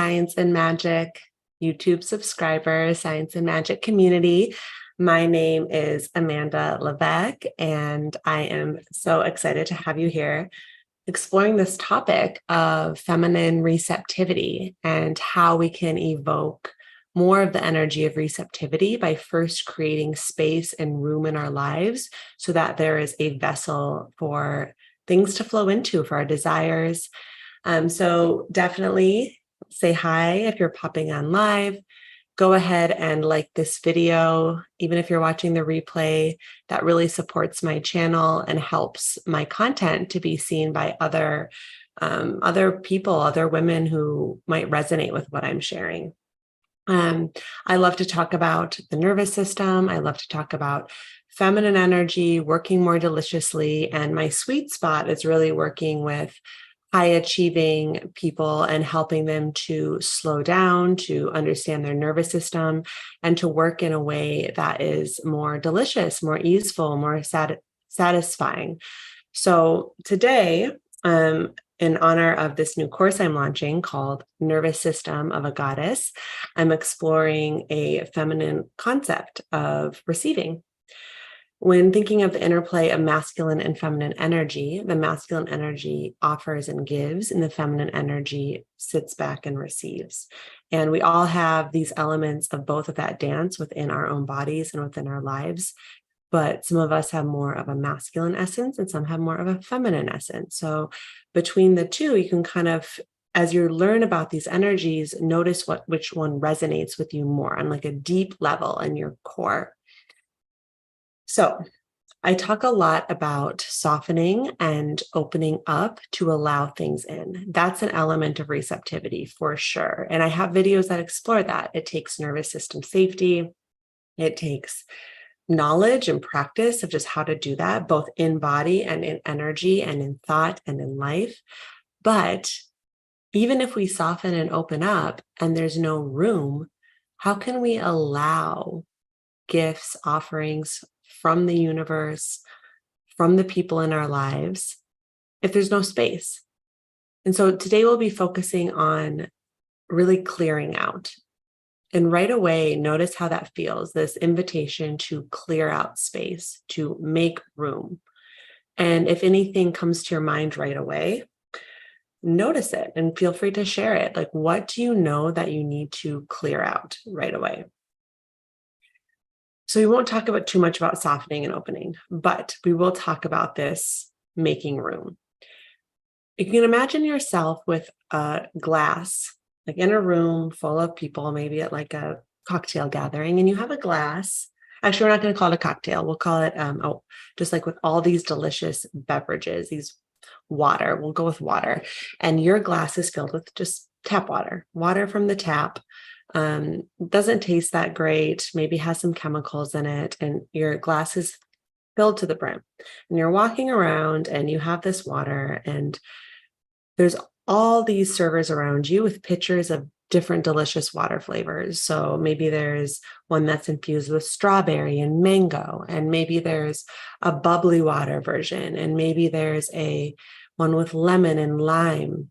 Science and Magic YouTube subscribers, Science and Magic community. My name is Amanda Levesque, and I am so excited to have you here exploring this topic of feminine receptivity and how we can evoke more of the energy of receptivity by first creating space and room in our lives so that there is a vessel for things to flow into, for our desires. So definitely say hi if you're popping on live. Go ahead and like this video, even if you're watching the replay. That really supports my channel and helps my content to be seen by other people, other women who might resonate with what I'm sharing. I love to talk about the nervous system. I love to talk about feminine energy, working more deliciously, and my sweet spot is really working with high achieving people and helping them to slow down, to understand their nervous system, and to work in a way that is more delicious, more easeful, more satisfying. So today, in honor of this new course I'm launching called Nervous System of a Goddess, I'm exploring a feminine concept of receiving. When thinking of the interplay of masculine and feminine energy, the masculine energy offers and gives, and the feminine energy sits back and receives. And we all have these elements of both of that dance within our own bodies and within our lives. But some of us have more of a masculine essence and some have more of a feminine essence. So between the two, you can kind of, as you learn about these energies, notice which one resonates with you more on like a deep level in your core. So I talk a lot about softening and opening up to allow things in. That's an element of receptivity for sure. And I have videos that explore that. It takes nervous system safety. It takes knowledge and practice of just how to do that, both in body and in energy and in thought and in life. But even if we soften and open up and there's no room, how can we allow gifts, offerings from the universe, from the people in our lives, if there's no space? And so today we'll be focusing on really clearing out. And right away, notice how that feels, this invitation to clear out space, to make room. And if anything comes to your mind right away, notice it and feel free to share it. Like, what do you know that you need to clear out right away? So we won't talk about too much about softening and opening, but we will talk about this making room. You can imagine yourself with a glass, like in a room full of people, maybe at like a cocktail gathering, and you have a glass. Actually, we're not going to call it a cocktail. We'll call it, just like with all these delicious beverages, these water, we'll go with water. And your glass is filled with just tap water from the tap. Doesn't taste that great, maybe has some chemicals in it, and your glass is filled to the brim. And you're walking around and you have this water, and there's all these servers around you with pitchers of different delicious water flavors. So maybe there's one that's infused with strawberry and mango, and maybe there's a bubbly water version, and maybe there's one with lemon and lime.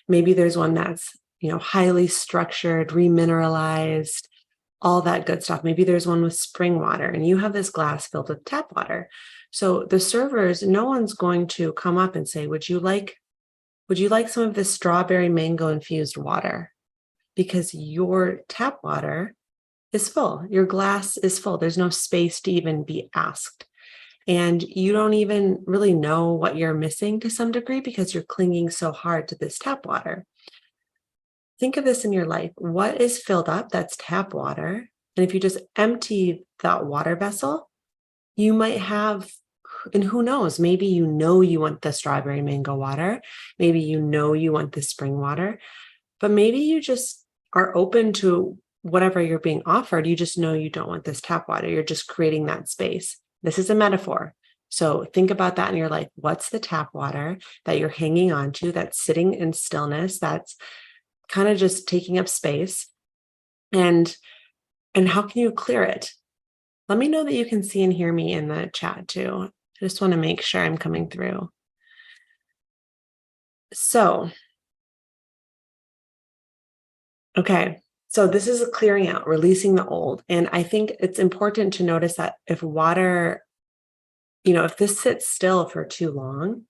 Maybe there's one that's highly structured, remineralized, all that good stuff. Maybe there's one with spring water, and you have this glass filled with tap water. So the servers, no one's going to come up and say, would you like some of this strawberry mango infused water? Because your tap water is full. Your glass is full. There's no space to even be asked. And you don't even really know what you're missing to some degree because you're clinging so hard to this tap water. Think of this in your life. What is filled up? That's tap water. And if you just empty that water vessel, you might have, and who knows, maybe you want the strawberry mango water. Maybe you want the spring water, but maybe you just are open to whatever you're being offered. You just know you don't want this tap water. You're just creating that space. This is a metaphor. So think about that in your life. What's the tap water that you're hanging on to, that's sitting in stillness, that's kind of just taking up space? And how can you clear it? Let me know that you can see and hear me in the chat too. I just want to make sure I'm coming through. So Okay. So this is a clearing out, releasing the old. And I think it's important to notice that if water, if this sits still for too long,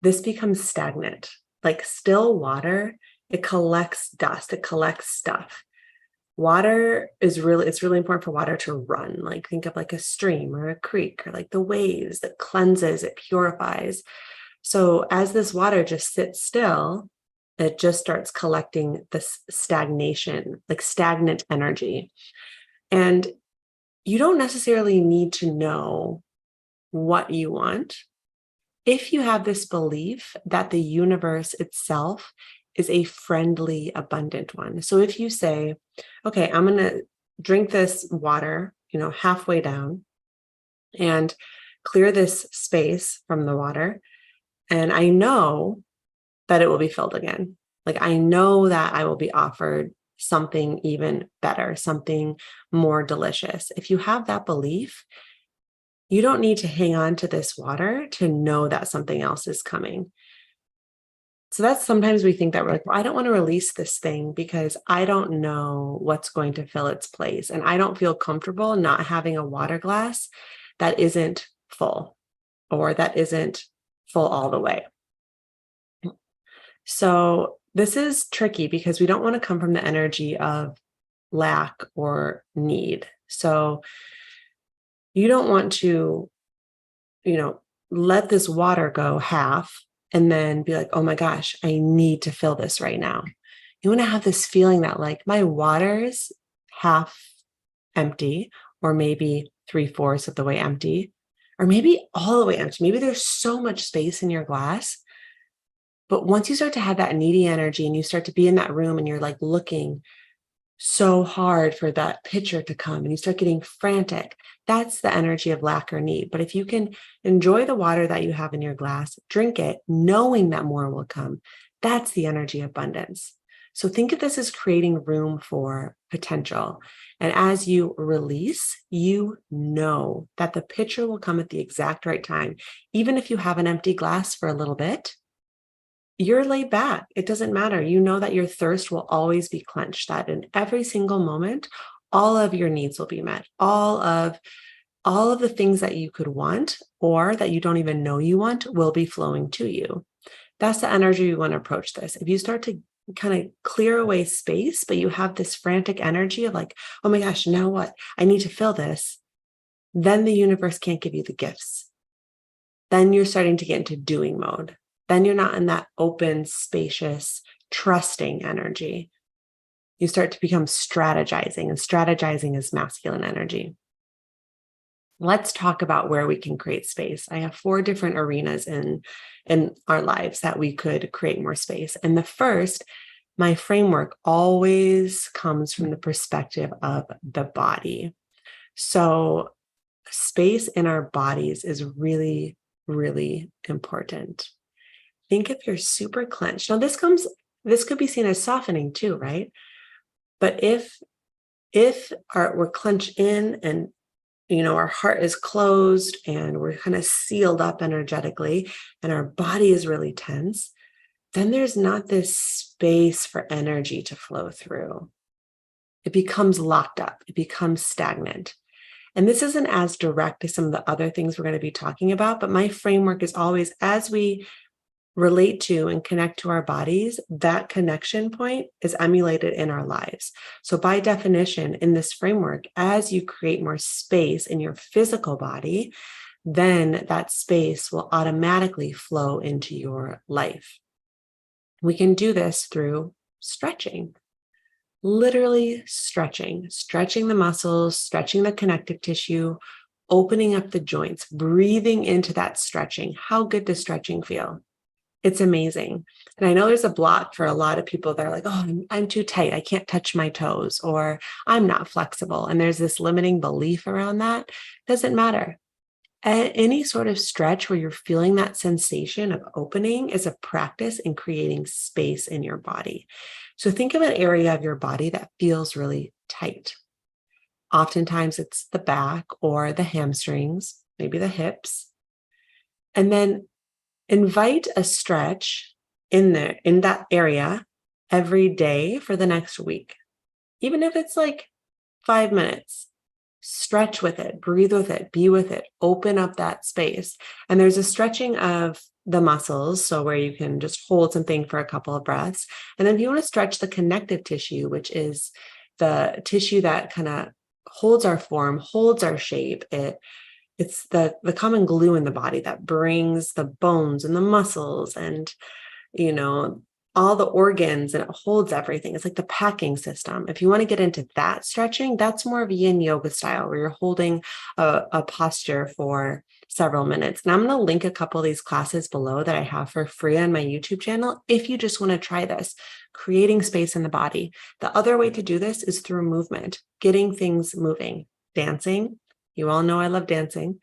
this becomes stagnant. Like still water, it collects dust, it collects stuff. It's really important for water to run. Like think of like a stream or a creek or like the waves that cleanses, it purifies. So as this water just sits still, it just starts collecting this stagnation, like stagnant energy. And you don't necessarily need to know what you want. If you have this belief that the universe itself is a friendly, abundant one. So if you say, okay, I'm going to drink this water, halfway down and clear this space from the water. And I know that it will be filled again. Like I know that I will be offered something even better, something more delicious. If you have that belief, you don't need to hang on to this water to know that something else is coming. So that's sometimes we think that we're like, well, I don't want to release this thing because I don't know what's going to fill its place. And I don't feel comfortable not having a water glass that isn't full or that isn't full all the way. So this is tricky because we don't want to come from the energy of lack or need. So you don't want to, let this water go half and then be like, oh my gosh, I need to fill this right now. You want to have this feeling that like my water's half empty, or maybe 3/4 of the way empty, or maybe all the way empty. Maybe there's so much space in your glass. But once you start to have that needy energy and you start to be in that room and you're like looking so hard for that picture to come and you start getting frantic, that's the energy of lack or need. But if you can enjoy the water that you have in your glass, drink it, knowing that more will come, that's the energy of abundance. So think of this as creating room for potential. And as you release, you know that the picture will come at the exact right time. Even if you have an empty glass for a little bit, you're laid back. It doesn't matter. You know that your thirst will always be quenched, that in every single moment, all of your needs will be met. All of the things that you could want or that you don't even know you want will be flowing to you. That's the energy you want to approach this. If you start to kind of clear away space, but you have this frantic energy of like, oh my gosh, now what? I need to fill this. Then the universe can't give you the gifts. Then you're starting to get into doing mode. Then you're not in that open, spacious, trusting energy. You start to become strategizing, and strategizing is masculine energy. Let's talk about where we can create space. I have 4 different arenas in our lives that we could create more space. And the first, my framework always comes from the perspective of the body. So space in our bodies is really, really important. Think if you're super clenched. Now this could be seen as softening too, right? But if we're clenched in and our heart is closed and we're kind of sealed up energetically and our body is really tense, then there's not this space for energy to flow through. It becomes locked up. It becomes stagnant. And this isn't as direct as some of the other things we're going to be talking about, but my framework is always as we relate to and connect to our bodies, that connection point is emulated in our lives. So by definition, in this framework, as you create more space in your physical body, then that space will automatically flow into your life. We can do this through stretching, literally stretching the muscles, stretching the connective tissue, opening up the joints, breathing into that stretching. How good does stretching feel? It's amazing. And I know there's a block for a lot of people that are like, oh, I'm too tight. I can't touch my toes, or I'm not flexible. And there's this limiting belief around that. Doesn't matter. Any sort of stretch where you're feeling that sensation of opening is a practice in creating space in your body. So think of an area of your body that feels really tight. Oftentimes it's the back or the hamstrings, maybe the hips. And then invite a stretch in that area, every day for the next week. Even if it's like 5 minutes, stretch with it, breathe with it, be with it, open up that space. And there's a stretching of the muscles, so where you can just hold something for a couple of breaths. And then if you want to stretch the connective tissue, which is the tissue that kind of holds our form, holds our shape, it's the common glue in the body that brings the bones and the muscles and, all the organs, and it holds everything. It's like the packing system. If you want to get into that stretching, that's more of a yin yoga style where you're holding a posture for several minutes. And I'm going to link a couple of these classes below that I have for free on my YouTube channel if you just want to try this, creating space in the body. The other way to do this is through movement, getting things moving, dancing. You all know I love dancing.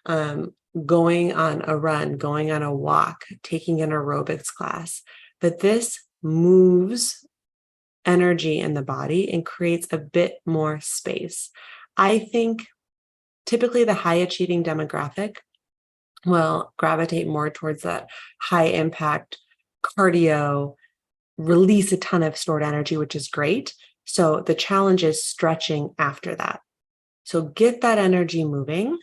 Going on a run, going on a walk, taking an aerobics class. But this moves energy in the body and creates a bit more space. I think typically the high achieving demographic will gravitate more towards that high impact cardio, release a ton of stored energy, which is great. So the challenge is stretching after that. So get that energy moving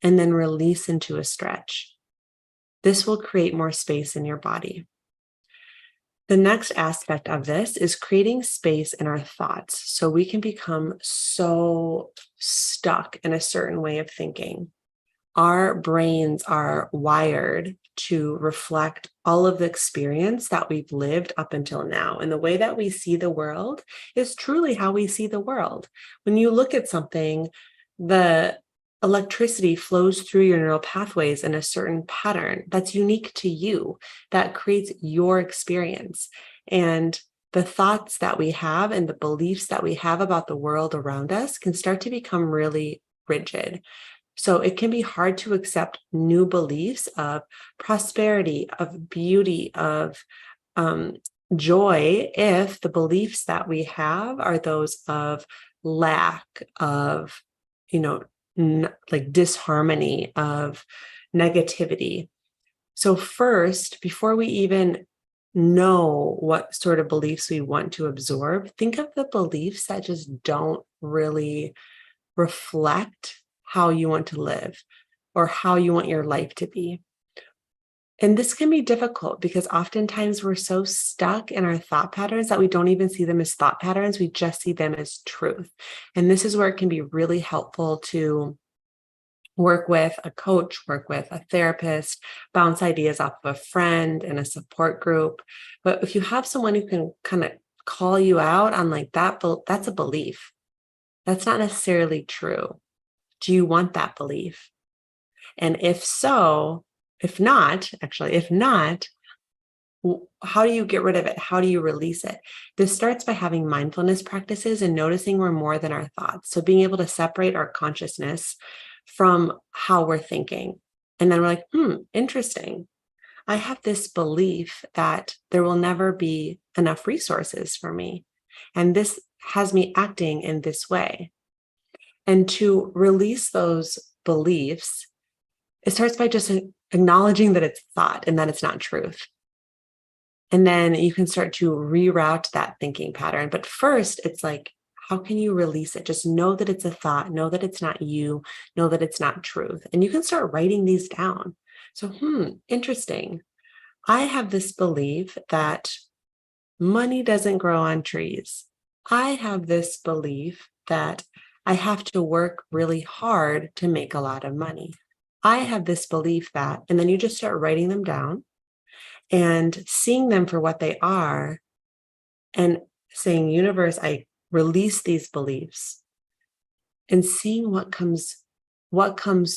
and then release into a stretch. This will create more space in your body. The next aspect of this is creating space in our thoughts so we can become so stuck in a certain way of thinking. Our brains are wired to reflect all of the experience that we've lived up until now. And the way that we see the world is truly how we see the world. When you look at something, the electricity flows through your neural pathways in a certain pattern that's unique to you, that creates your experience. And the thoughts that we have and the beliefs that we have about the world around us can start to become really rigid. So it can be hard to accept new beliefs of prosperity, of beauty, of joy, if the beliefs that we have are those of lack, of, like disharmony, of negativity. So first, before we even know what sort of beliefs we want to absorb, think of the beliefs that just don't really reflect how you want to live or how you want your life to be. And this can be difficult because oftentimes we're so stuck in our thought patterns that we don't even see them as thought patterns. We just see them as truth. And this is where it can be really helpful to work with a coach, work with a therapist, bounce ideas off of a friend in a support group. But if you have someone who can kind of call you out on like that, that's a belief. That's not necessarily true. Do you want that belief? And if not, how do you get rid of it? How do you release it? This starts by having mindfulness practices and noticing we're more than our thoughts. So being able to separate our consciousness from how we're thinking. And then we're like, interesting. I have this belief that there will never be enough resources for me. And this has me acting in this way. And to release those beliefs, it starts by just acknowledging that it's thought and that it's not truth. And then you can start to reroute that thinking pattern. But first, it's like, how can you release it? Just know that it's a thought, know that it's not you, know that it's not truth. And you can start writing these down. So, interesting. I have this belief that money doesn't grow on trees. I have this belief that I have to work really hard to make a lot of money. I have this belief that, and then you just start writing them down and seeing them for what they are and saying, universe, I release these beliefs, and seeing what comes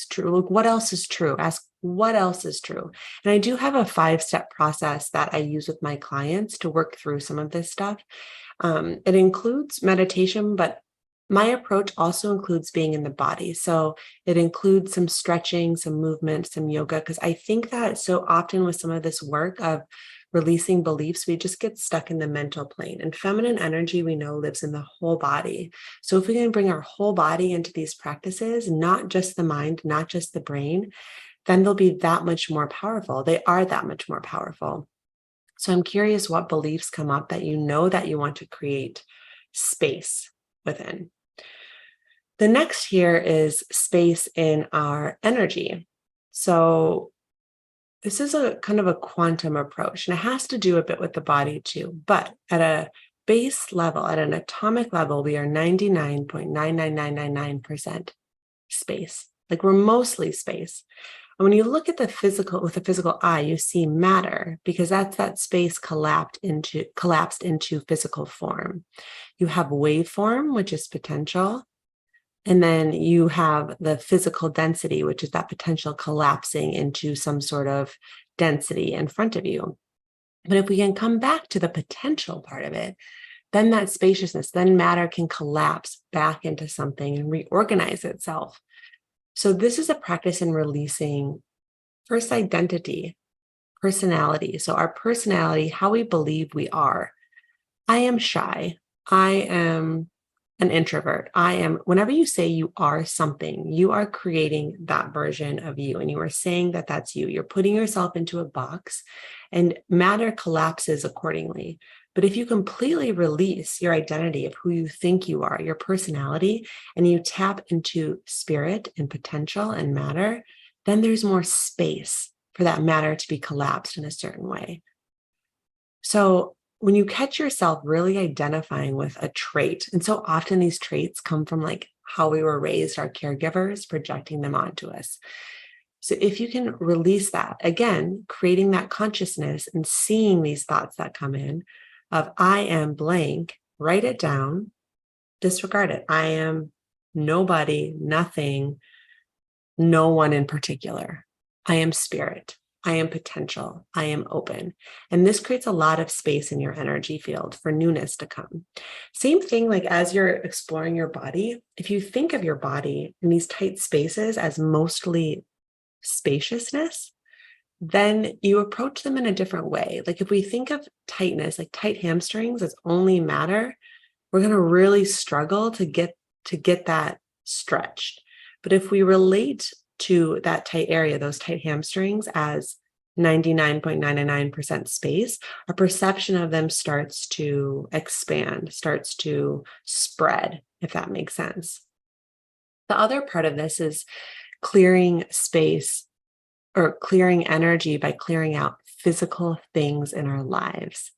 true. Like, what else is true? Ask, what else is true? And I do have a 5-step process that I use with my clients to work through some of this stuff. It includes meditation, but my approach also includes being in the body. So it includes some stretching, some movement, some yoga, because I think that so often with some of this work of releasing beliefs, we just get stuck in the mental plane. And feminine energy, we know, lives in the whole body. So if we can bring our whole body into these practices, not just the mind, not just the brain, then they'll be that much more powerful. They are that much more powerful. So I'm curious what beliefs come up that you know that you want to create space within. The next here is space in our energy. So this is a kind of a quantum approach, and it has to do a bit with the body too. But at a base level, at an atomic level, we are 99.99999% space. Like we're mostly space. And when you look at the physical with the physical eye, you see matter because that's that space collapsed into physical form. You have waveform, which is potential. And then you have the physical density, which is that potential collapsing into some sort of density in front of you. But if we can come back to the potential part of it, then that spaciousness, then matter can collapse back into something and reorganize itself. So this is a practice in releasing first identity, personality. So our personality, how we believe we are. I am shy. I am an introvert. Whenever you say you are something, you are creating that version of you, and you are saying that that's you. You're putting yourself into a box, and matter collapses accordingly. But if you completely release your identity of who you think you are, your personality, and you tap into spirit and potential and matter, then there's more space for that matter to be collapsed in a certain way. So when you catch yourself really identifying with a trait, and so often these traits come from like how we were raised, our caregivers projecting them onto us. So if you can release that, again, creating that consciousness and seeing these thoughts that come in of I am blank, write it down, disregard it. I am nobody, nothing, no one in particular. I am spirit. I am potential. I am open. And this creates a lot of space in your energy field for newness to come. Same thing, like as you're exploring your body, if you think of your body in these tight spaces as mostly spaciousness, then you approach them in a different way. Like if we think of tightness, like tight hamstrings as only matter, we're going to really struggle to get that stretched. But if we relate to that tight area, those tight hamstrings as 99.999% space, our perception of them starts to expand, starts to spread, if that makes sense. The other part of this is clearing space or clearing energy by clearing out physical things in our lives.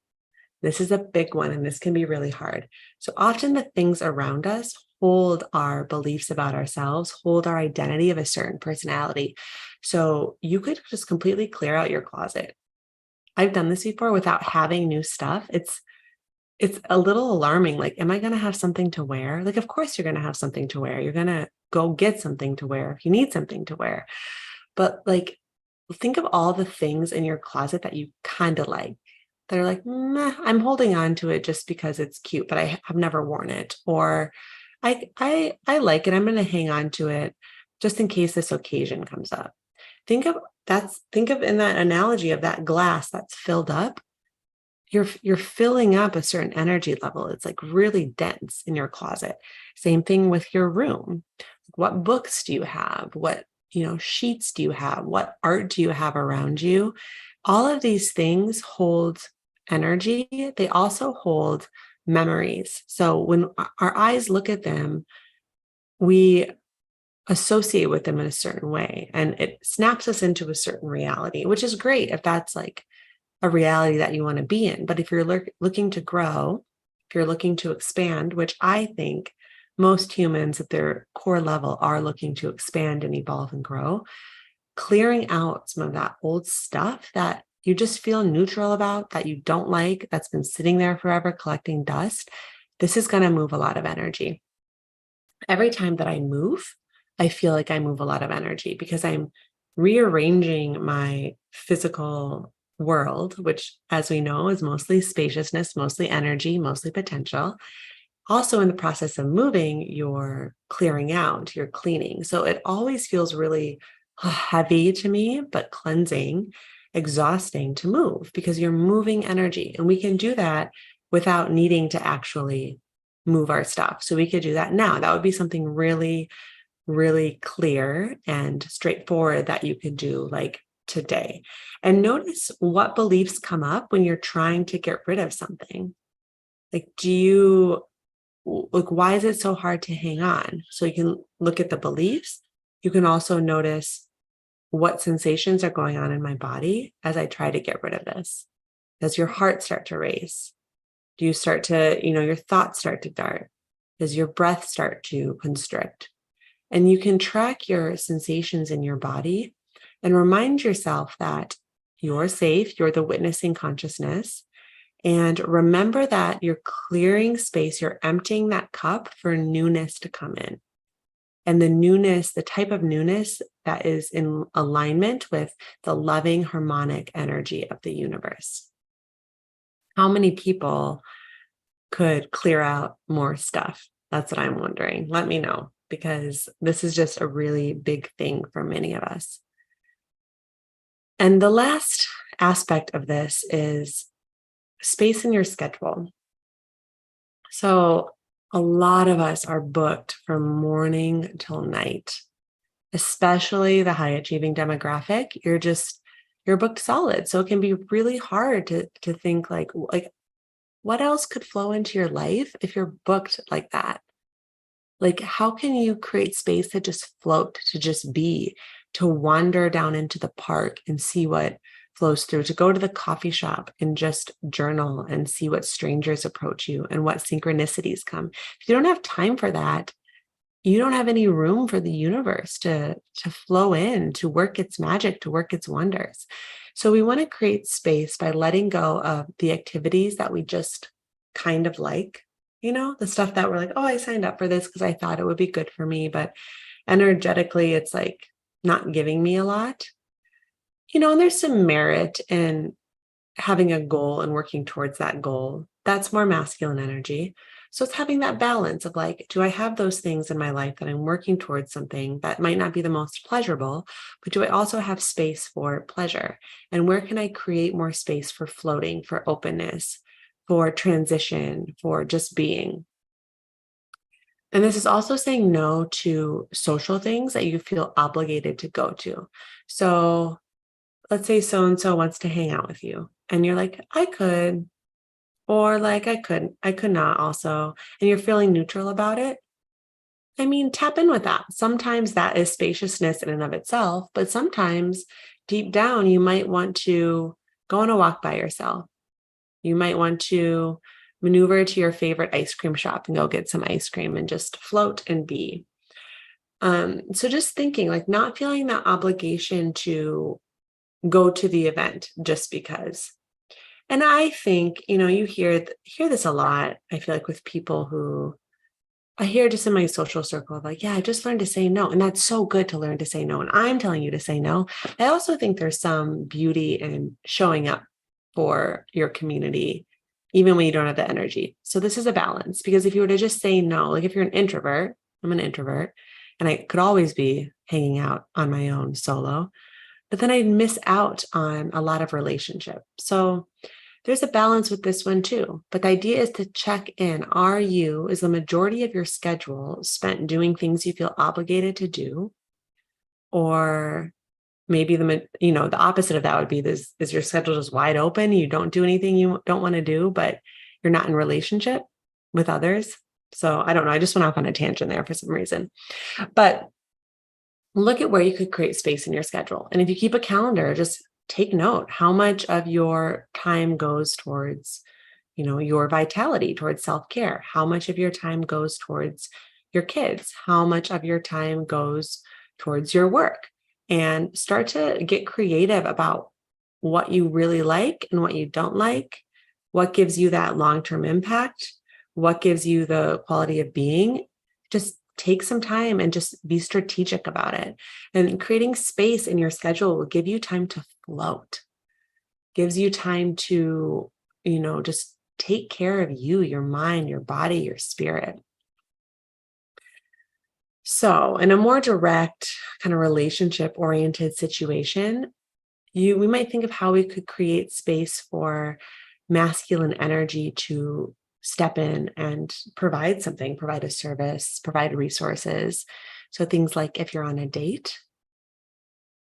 This is a big one, and this can be really hard. So often the things around us hold our beliefs about ourselves, hold our identity of a certain personality. So you could just completely clear out your closet. I've done this before without having new stuff. It's a little alarming. Like, am I going to have something to wear? Like, of course you're going to have something to wear. You're going to go get something to wear if you need something to wear. But like, think of all the things in your closet that you kind of like. That are like, I'm holding on to it just because it's cute, but I've never worn it. Or I like it. I'm going to hang on to it just in case this occasion comes up. Think of in that analogy of that glass that's filled up. You're filling up a certain energy level. It's like really dense in your closet. Same thing with your room. What books do you have? What, sheets do you have? What art do you have around you? All of these things hold energy. They also hold memories. So when our eyes look at them, we associate with them in a certain way, and it snaps us into a certain reality, which is great if that's like a reality that you want to be in. But if you're looking to grow, if you're looking to expand, which I think most humans at their core level are looking to expand and evolve and grow, clearing out some of that old stuff that you just feel neutral about, that you don't like, that's been sitting there forever collecting dust, this is going to move a lot of energy. Every time that I move, I feel like I move a lot of energy because I'm rearranging my physical world, which, as we know, is mostly spaciousness, mostly energy, mostly potential. Also, in the process of moving, you're clearing out, you're cleaning. So it always feels really heavy to me, but cleansing, exhausting to move because you're moving energy. And we can do that without needing to actually move our stuff. So we could do that now. That would be something really, really clear and straightforward that you could do like today? And notice what beliefs come up when you're trying to get rid of something. Like, why is it so hard to hang on? So you can look at the beliefs. You can also notice what sensations are going on in my body as I try to get rid of this. Does your heart start to race? Do you start to, your thoughts start to dart? Does your breath start to constrict? And you can track your sensations in your body and remind yourself that you're safe, you're the witnessing consciousness. And remember that you're clearing space, you're emptying that cup for newness to come in. And the newness, the type of newness that is in alignment with the loving harmonic energy of the universe. How many people could clear out more stuff? That's what I'm wondering. Let me know, because this is just a really big thing for many of us. And the last aspect of this is space in your schedule. So a lot of us are booked from morning till night, especially the high achieving demographic. You're booked solid. So it can be really hard to think like what else could flow into your life if you're booked like that? Like, how can you create space to just float, to just be, to wander down into the park and see what flows through, to go to the coffee shop and just journal and see what strangers approach you and what synchronicities come? If you don't have time for that, you don't have any room for the universe to flow in, to work its magic, to work its wonders. So we want to create space by letting go of the activities that we just kind of like, the stuff that we're like, oh, I signed up for this because I thought it would be good for me, but energetically, it's like not giving me a lot. And there's some merit in having a goal and working towards that goal. That's more masculine energy. So it's having that balance of like, do I have those things in my life that I'm working towards something that might not be the most pleasurable, but do I also have space for pleasure? And where can I create more space for floating, for openness, for transition, for just being? And this is also saying no to social things that you feel obligated to go to. So let's say so-and-so wants to hang out with you and you're like, I could, or like, I could not also, and you're feeling neutral about it. I mean, tap in with that. Sometimes that is spaciousness in and of itself, but sometimes deep down, you might want to go on a walk by yourself. You might want to maneuver to your favorite ice cream shop and go get some ice cream and just float and be. So just thinking, like, not feeling that obligation to go to the event just because. And I think, you hear this a lot. I feel like with people who I hear just in my social circle of like, yeah, I just learned to say no. And that's so good to learn to say no. And I'm telling you to say no. I also think there's some beauty in showing up for your community, even when you don't have the energy. So this is a balance, because if you were to just say no, like if you're an introvert, I'm an introvert, and I could always be hanging out on my own solo, but then I'd miss out on a lot of relationship. So there's a balance with this one too. But the idea is to check in. Is the majority of your schedule spent doing things you feel obligated to do? Or maybe the opposite of that would be this: is your schedule just wide open? You don't do anything you don't want to do, but you're not in relationship with others. So I don't know. I just went off on a tangent there for some reason. But look at where you could create space in your schedule. And if you keep a calendar, just take note how much of your time goes towards, your vitality, towards self-care, how much of your time goes towards your kids, how much of your time goes towards your work, and start to get creative about what you really like and what you don't like, what gives you that long-term impact, what gives you the quality of being. Just take some time and just be strategic about it. And creating space in your schedule will give you time to float, gives you time to, just take care of you, your mind, your body, your spirit. So in a more direct kind of relationship oriented situation, we might think of how we could create space for masculine energy to step in and provide something, provide a service, provide resources. So things like if you're on a date,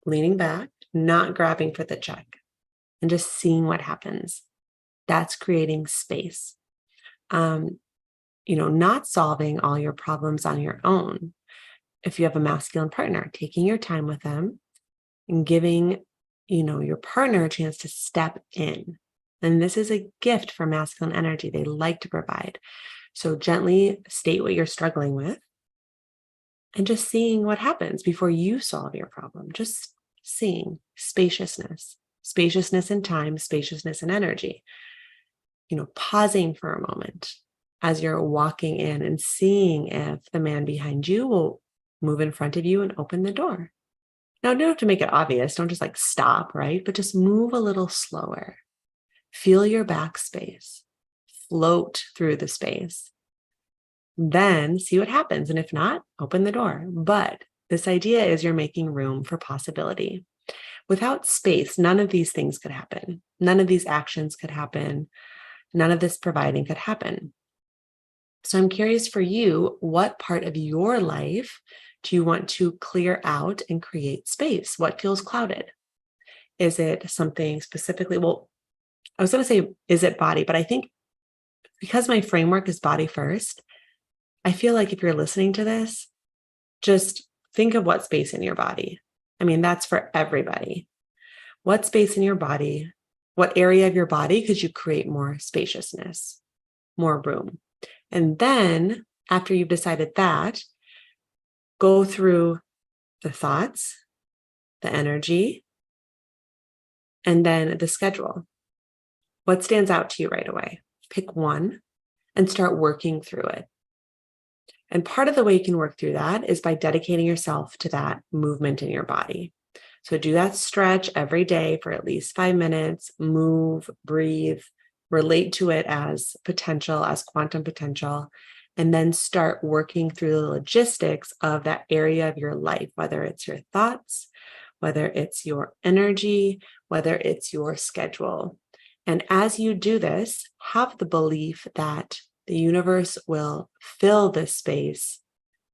leaning back, not grabbing for the check, and just seeing what happens. That's creating space. Not solving all your problems on your own. If you have a masculine partner, taking your time with them and giving, your partner a chance to step in. And this is a gift for masculine energy. They like to provide. So gently state what you're struggling with and just seeing what happens before you solve your problem. Just seeing spaciousness in time, spaciousness in energy. Pausing for a moment as you're walking in and seeing if the man behind you will move in front of you and open the door. Now, you don't have to make it obvious. Don't just stop, right? But just move a little slower. Feel your back space. Float through the space. Then see what happens. And if not, open the door. But this idea is you're making room for possibility. Without space, none of these things could happen. None of these actions could happen. None of this providing could happen. So I'm curious for you, what part of your life do you want to clear out and create space? What feels clouded? Is it something specifically? Well, I was going to say, is it body? But I think because my framework is body first, I feel like if you're listening to this, just think of what space in your body. I mean, that's for everybody. What space in your body? What area of your body could you create more spaciousness, more room? And then after you've decided that, go through the thoughts, the energy, and then the schedule. What stands out to you right away? Pick one and start working through it. And part of the way you can work through that is by dedicating yourself to that movement in your body. So do that stretch every day for at least 5 minutes, move, breathe, relate to it as potential, as quantum potential, and then start working through the logistics of that area of your life, whether it's your thoughts, whether it's your energy, whether it's your schedule. And as you do this, have the belief that the universe will fill this space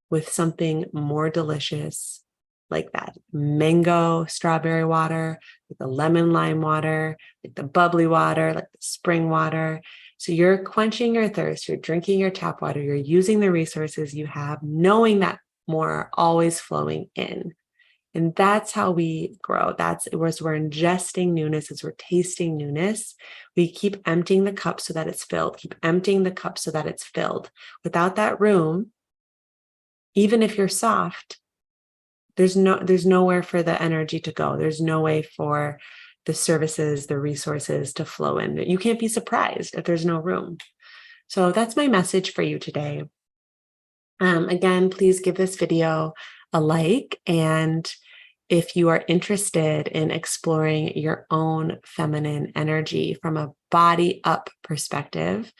with something more delicious, like that mango strawberry water, like the lemon lime water, like the bubbly water, like the spring water. So you're quenching your thirst, you're drinking your tap water, you're using the resources you have, knowing that more are always flowing in. And that's how we grow. That's as we're ingesting newness, as we're tasting newness, we keep emptying the cup so that it's filled, keep emptying the cup so that it's filled. Without that room, even if you're soft, there's nowhere for the energy to go. There's no way for the services, the resources to flow in. You can't be surprised if there's no room. So that's my message for you today. Again, please give this video a like. And if you are interested in exploring your own feminine energy from a body up perspective,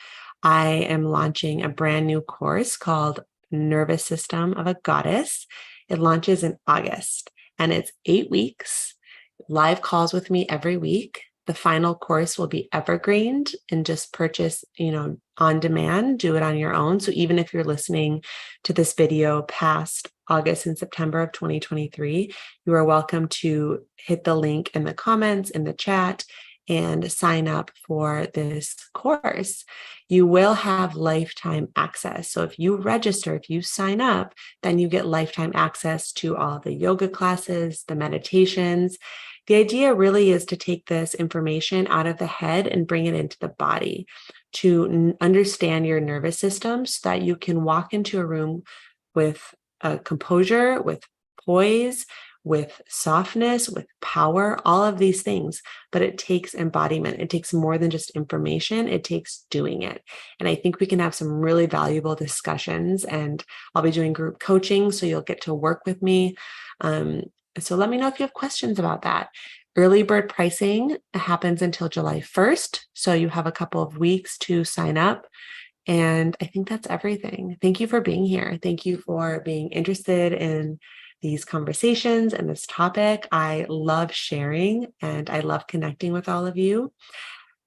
I am launching a brand new course called Nervous System of a Goddess. It launches in August and it's 8 weeks, live calls with me every week. The final course will be evergreened and just purchase, on demand, do it on your own. So even if you're listening to this video past August and September of 2023, you are welcome to hit the link in the comments, in the chat, and sign up for this course. You will have lifetime access. So if you register, if you sign up, then you get lifetime access to all the yoga classes, the meditations. The idea really is to take this information out of the head and bring it into the body, to understand your nervous system so that you can walk into a room with composure, with poise, with softness, with power, all of these things. But it takes embodiment. It takes more than just information. It takes doing it. And I think we can have some really valuable discussions, and I'll be doing group coaching, so you'll get to work with me. So let me know if you have questions about that. Early bird pricing happens until July 1st. So you have a couple of weeks to sign up. And I think that's everything. Thank you for being here. Thank you for being interested in these conversations and this topic. I love sharing and I love connecting with all of you.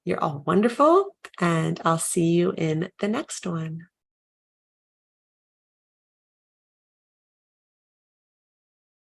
You're all wonderful, and I'll see you in the next one.